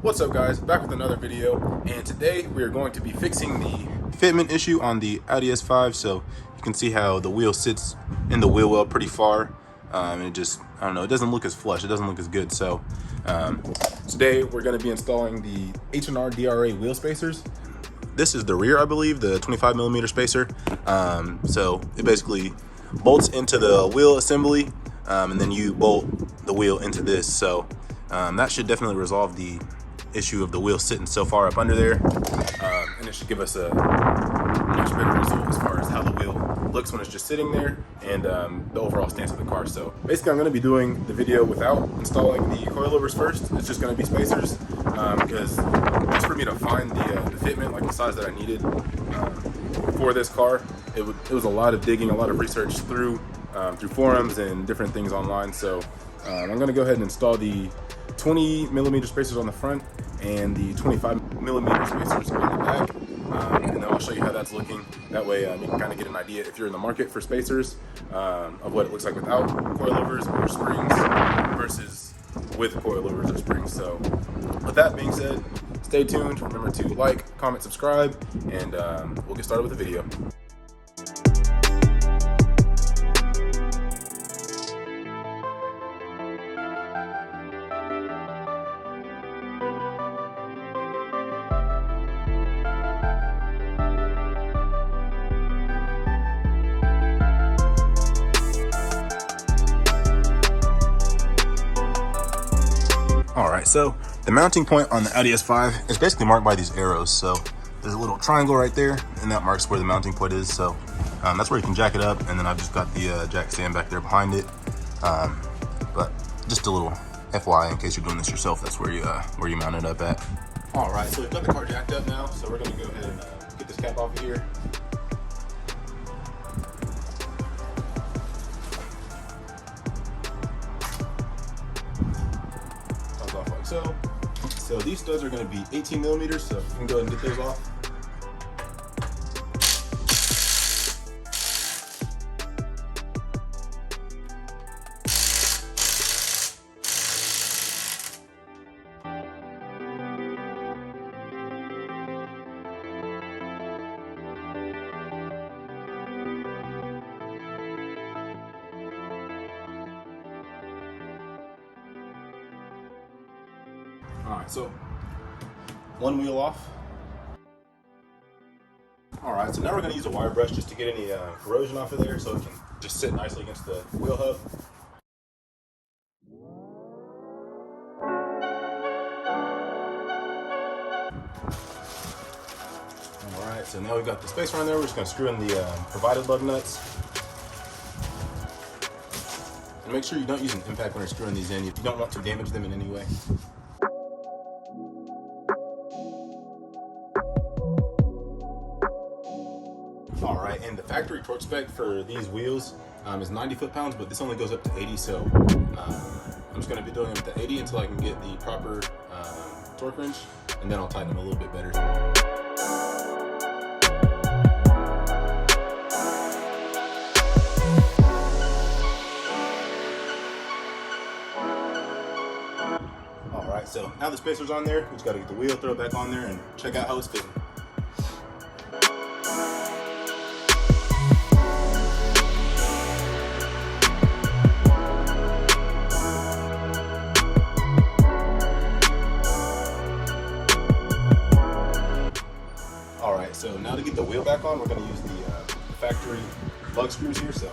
What's up guys, back with another video, and today we are going to be fixing the fitment issue on the Audi S5. So you can see how the wheel sits in the wheel well pretty far, and it just, I don't know, it doesn't look as flush, it doesn't look as good. So today we're going to be installing the H&R DRA wheel spacers. This is the rear, I believe, the 25mm spacer. So it basically bolts into the wheel assembly, and then you bolt the wheel into this. So that should definitely resolve the issue of the wheel sitting so far up under there, and it should give us a much better result as far as how the wheel looks when it's just sitting there, and the overall stance of the car. So basically I'm going to be doing the video without installing the coilovers first. It's just going to be spacers, because just for me to find the fitment, like the size that I needed for this car, it was a lot of digging, a lot of research through forums and different things online. So I'm going to go ahead and install the 20mm spacers on the front and the 25mm spacers on the back, and then I'll show you how that's looking. That way you can kind of get an idea, if you're in the market for spacers, of what it looks like without coilovers or springs versus with coilovers or springs. So with that being said, stay tuned. Remember to like, comment, subscribe, and we'll get started with the video. Alright, so the mounting point on the Audi S5 is basically marked by these arrows. So there's a little triangle right there, and that marks where the mounting point is. So that's where you can jack it up, and then I've just got the jack stand back there behind it. But just a little FYI in case you're doing this yourself, that's where you mount it up at. Alright, so we've got the car jacked up now, so we're going to go ahead and get this cap off of here. So these studs are going to be 18mm, so you can go ahead and get those off. Alright, so one wheel off. Alright, so now we're going to use a wire brush just to get any corrosion off of there, so it can just sit nicely against the wheel hub. Alright, so now we've got the spacer on there. We're just going to screw in the provided lug nuts. And make sure you don't use an impact when you're screwing these in. You don't want to damage them in any way. Alright, and the factory torque spec for these wheels is 90 foot-pounds, but this only goes up to 80, so I'm just going to be doing them to 80 until I can get the proper torque wrench, and then I'll tighten them a little bit better. Alright, so now the spacer's on there, we just got to get the wheel, throw it back on there, and check out how it's fitting. Alright, so now to get the wheel back on, we're going to use the factory lug screws here. So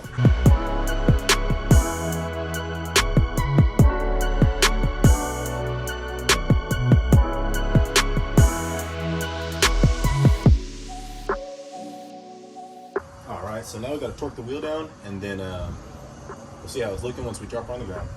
alright, so now we've got to torque the wheel down, and then we'll see how it's looking once we drop her on the ground.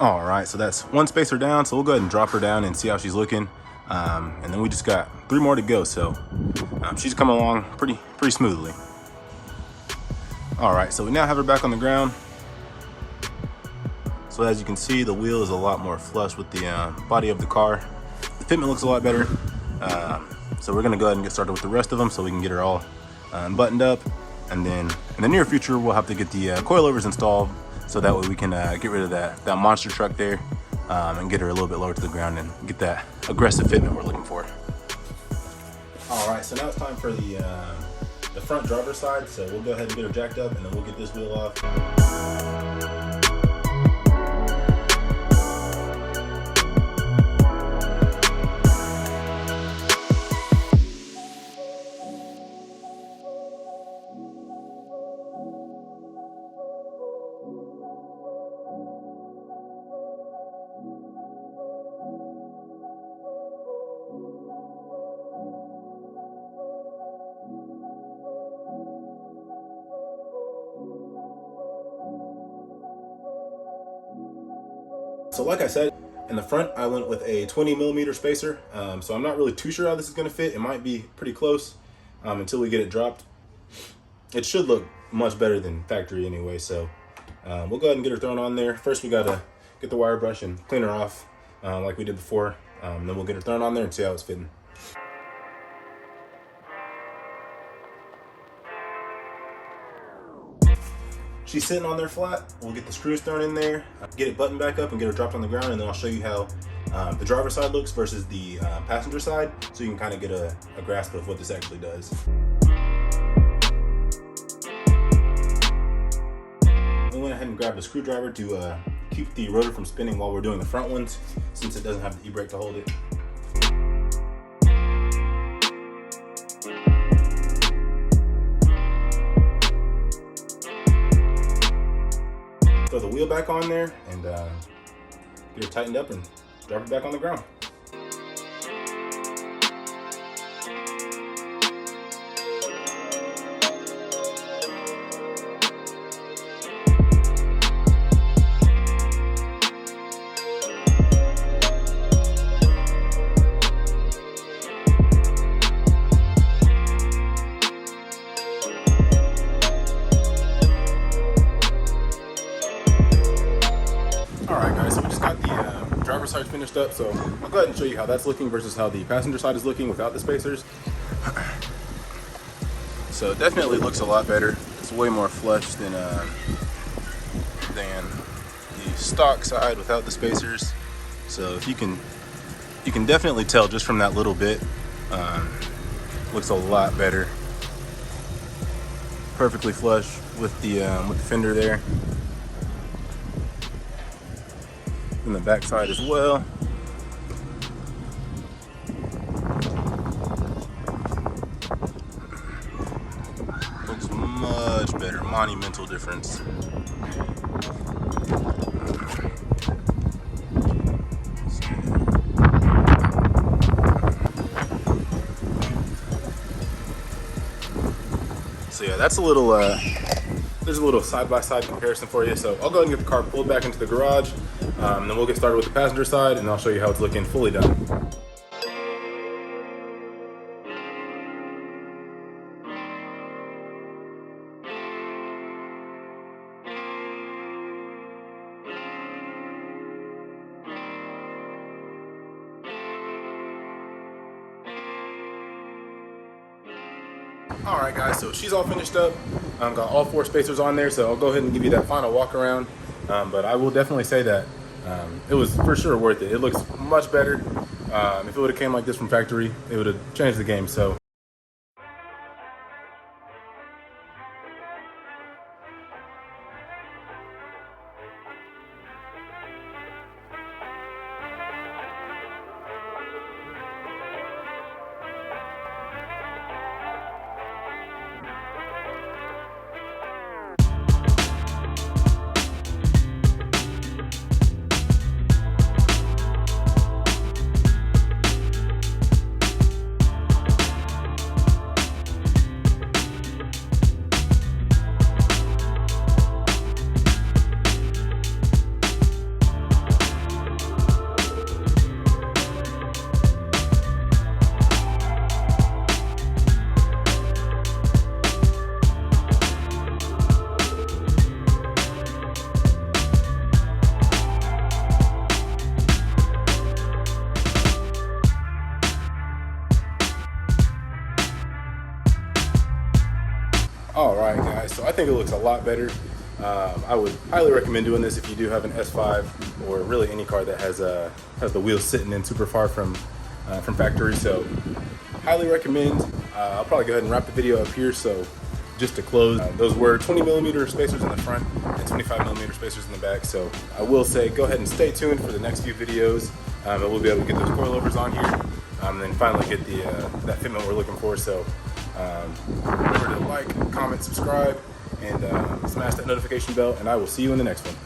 Alright, so that's one spacer down, so we'll go ahead and drop her down and see how she's looking. And then we just got 3 more to go, so she's coming along pretty smoothly. All right, so we now have her back on the ground. So as you can see, the wheel is a lot more flush with the body of the car. The fitment looks a lot better. So we're gonna go ahead and get started with the rest of them so we can get her all buttoned up. And then in the near future, we'll have to get the coilovers installed so that way we can get rid of that monster truck there and get her a little bit lower to the ground and get that aggressive fitment we're looking for. All right, so now it's time for the front driver's side. So we'll go ahead and get her jacked up and then we'll get this wheel off. So like I said, in the front, I went with a 20mm spacer. So I'm not really too sure how this is gonna fit. It might be pretty close until we get it dropped. It should look much better than factory anyway. So we'll go ahead and get her thrown on there. First, we gotta get the wire brush and clean her off like we did before. Then we'll get her thrown on there and see how it's fitting. She's sitting on there flat. We'll get the screws thrown in there, get it buttoned back up and get her dropped on the ground, and then I'll show you how the driver's side looks versus the passenger side, so you can kind of get a grasp of what this actually does. We went ahead and grabbed a screwdriver to keep the rotor from spinning while we're doing the front ones, since it doesn't have the e-brake to hold it. Throw the wheel back on there and get her tightened up and drop it back on the ground. Alright guys, so we just got the driver's side finished up, so I'll go ahead and show you how that's looking versus how the passenger side is looking without the spacers. So it definitely looks a lot better. It's way more flush than the stock side without the spacers. So if you can definitely tell just from that little bit, looks a lot better. Perfectly flush with the fender there. And the back side as well. Looks much better, monumental difference. So yeah, that's a little, there's a little side-by-side comparison for you. So I'll go ahead and get the car pulled back into the garage. Then we'll get started with the passenger side and I'll show you how it's looking fully done. Alright guys, so she's all finished up. Got all 4 spacers on there, so I'll go ahead and give you that final walk around. But I will definitely say that it was for sure worth it. It looks much better. If it would have came like this from factory, it would have changed the game. So All right, guys, so I think it looks a lot better. I would highly recommend doing this if you do have an S5 or really any car that has the wheels sitting in super far from factory. So highly recommend. I'll probably go ahead and wrap the video up here. So just to close, those were 20mm spacers in the front and 25mm spacers in the back. So I will say go ahead and stay tuned for the next few videos, and we'll be able to get those coilovers on here, and then finally get that fitment we're looking for. So remember to like, comment, subscribe, and smash that notification bell, and I will see you in the next one.